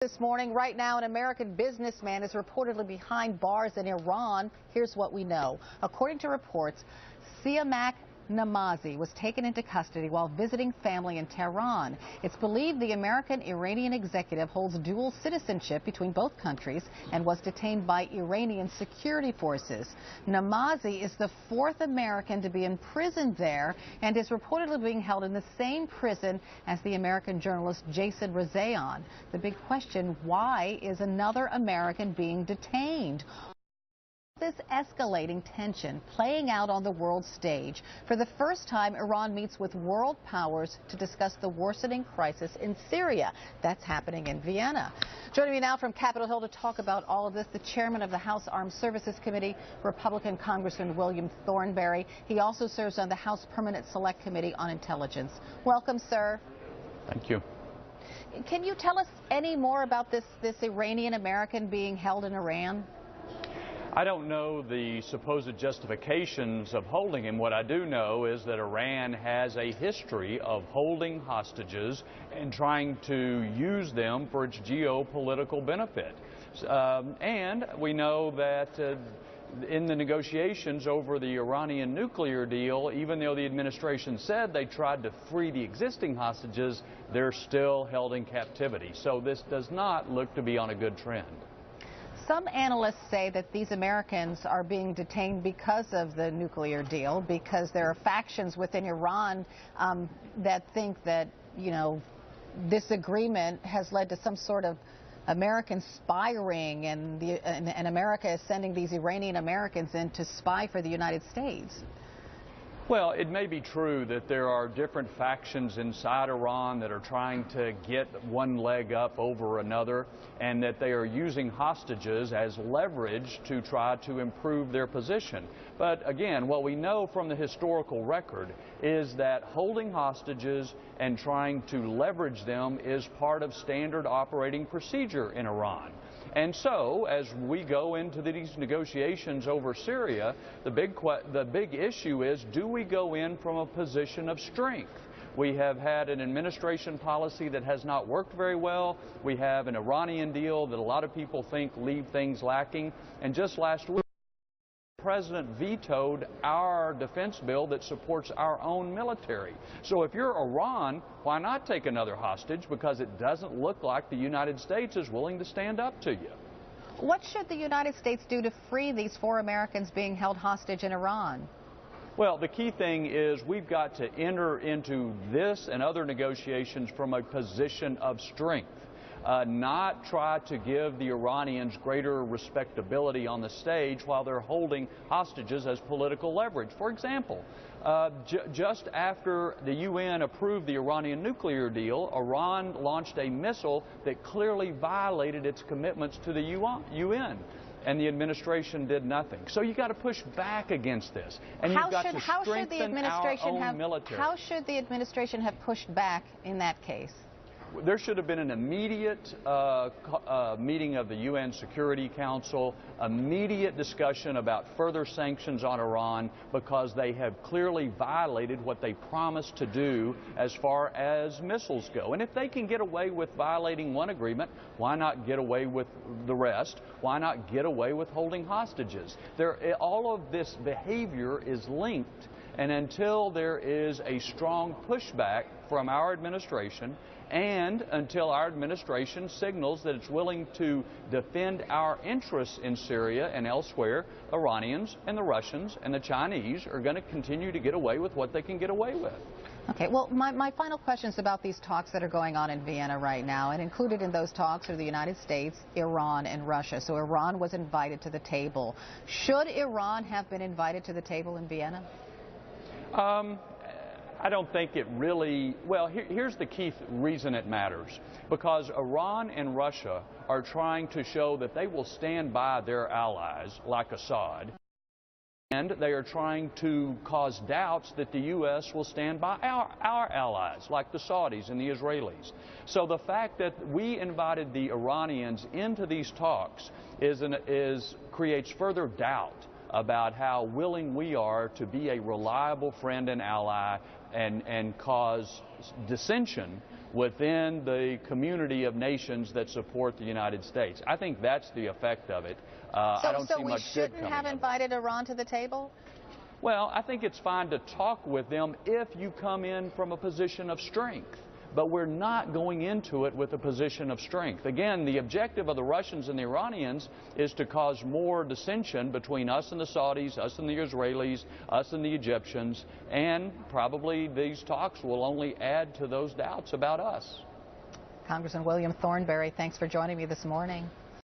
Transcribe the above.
This morning, right now, an American businessman is reportedly behind bars in Iran. Here's what we know. According to reports, Siamak Namazi was taken into custody while visiting family in Tehran. It's believed the American-Iranian executive holds dual citizenship between both countries and was detained by Iranian security forces. Namazi is the fourth American to be imprisoned there and is reportedly being held in the same prison as the American journalist Jason Rezaian. The big question, why is another American being detained? This escalating tension playing out on the world stage. For the first time, Iran meets with world powers to discuss the worsening crisis in Syria. That's happening in Vienna. Joining me now from Capitol Hill to talk about all of this, the chairman of the House Armed Services Committee, Republican Congressman William Thornberry. He also serves on the House Permanent Select Committee on Intelligence. Welcome, sir. Thank you. Can you tell us any more about this Iranian American being held in Iran? I don't know the supposed justifications of holding him. What I do know is that Iran has a history of holding hostages and trying to use them for its geopolitical benefit. And we know that in the negotiations over the Iranian nuclear deal, even though the administration said they tried to free the existing hostages, they're still held in captivity. So this does not look to be on a good trend. Some analysts say that these Americans are being detained because of the nuclear deal, because there are factions within Iran that think that, you know, this agreement has led to some sort of American spy ring, and America is sending these Iranian Americans in to spy for the United States. Well, it may be true that there are different factions inside Iran that are trying to get one leg up over another, and that they are using hostages as leverage to try to improve their position. But again, what we know from the historical record is that holding hostages and trying to leverage them is part of standard operating procedure in Iran. And so, as we go into these negotiations over Syria, the big issue is, do we go in from a position of strength? We have had an administration policy that has not worked very well. We have an Iranian deal that a lot of people think leave things lacking. And just last week, the President vetoed our defense bill that supports our own military. So if you're Iran, why not take another hostage? Because it doesn't look like the United States is willing to stand up to you. What should the United States do to free these 4 Americans being held hostage in Iran? Well, the key thing is we've got to enter into this and other negotiations from a position of strength. Not try to give the Iranians greater respectability on the stage while they're holding hostages as political leverage. For example, just after the UN approved the Iranian nuclear deal, Iran launched a missile that clearly violated its commitments to the UN. And the administration did nothing. So you've got to push back against this. And you've got to strengthen our own military. How should the administration have pushed back in that case? There should have been an immediate meeting of the UN Security Council, immediate discussion about further sanctions on Iran, because they have clearly violated what they promised to do as far as missiles go. And if they can get away with violating one agreement, why not get away with the rest? Why not get away with holding hostages? All of this behavior is linked, and until there is a strong pushback from our administration, and until our administration signals that it's willing to defend our interests in Syria and elsewhere, Iranians and the Russians and the Chinese are going to continue to get away with what they can get away with. Okay, well, my final question is about these talks that are going on in Vienna right now, and included in those talks are the United States, Iran, and Russia. So Iran was invited to the table. Should Iran have been invited to the table in Vienna? I don't think it really, well, here's the key reason it matters. Because Iran and Russia are trying to show that they will stand by their allies, like Assad, and they are trying to cause doubts that the U.S. will stand by our allies, like the Saudis and the Israelis. So the fact that we invited the Iranians into these talks creates further doubt about how willing we are to be a reliable friend and ally and cause dissension within the community of nations that support the United States. I think that's the effect of it. I don't see much good coming of it. So we shouldn't have invited Iran to the table? Well, I think it's fine to talk with them if you come in from a position of strength. But we're not going into it with a position of strength. Again, the objective of the Russians and the Iranians is to cause more dissension between us and the Saudis, us and the Israelis, us and the Egyptians, and probably these talks will only add to those doubts about us. Congressman William Thornberry, thanks for joining me this morning.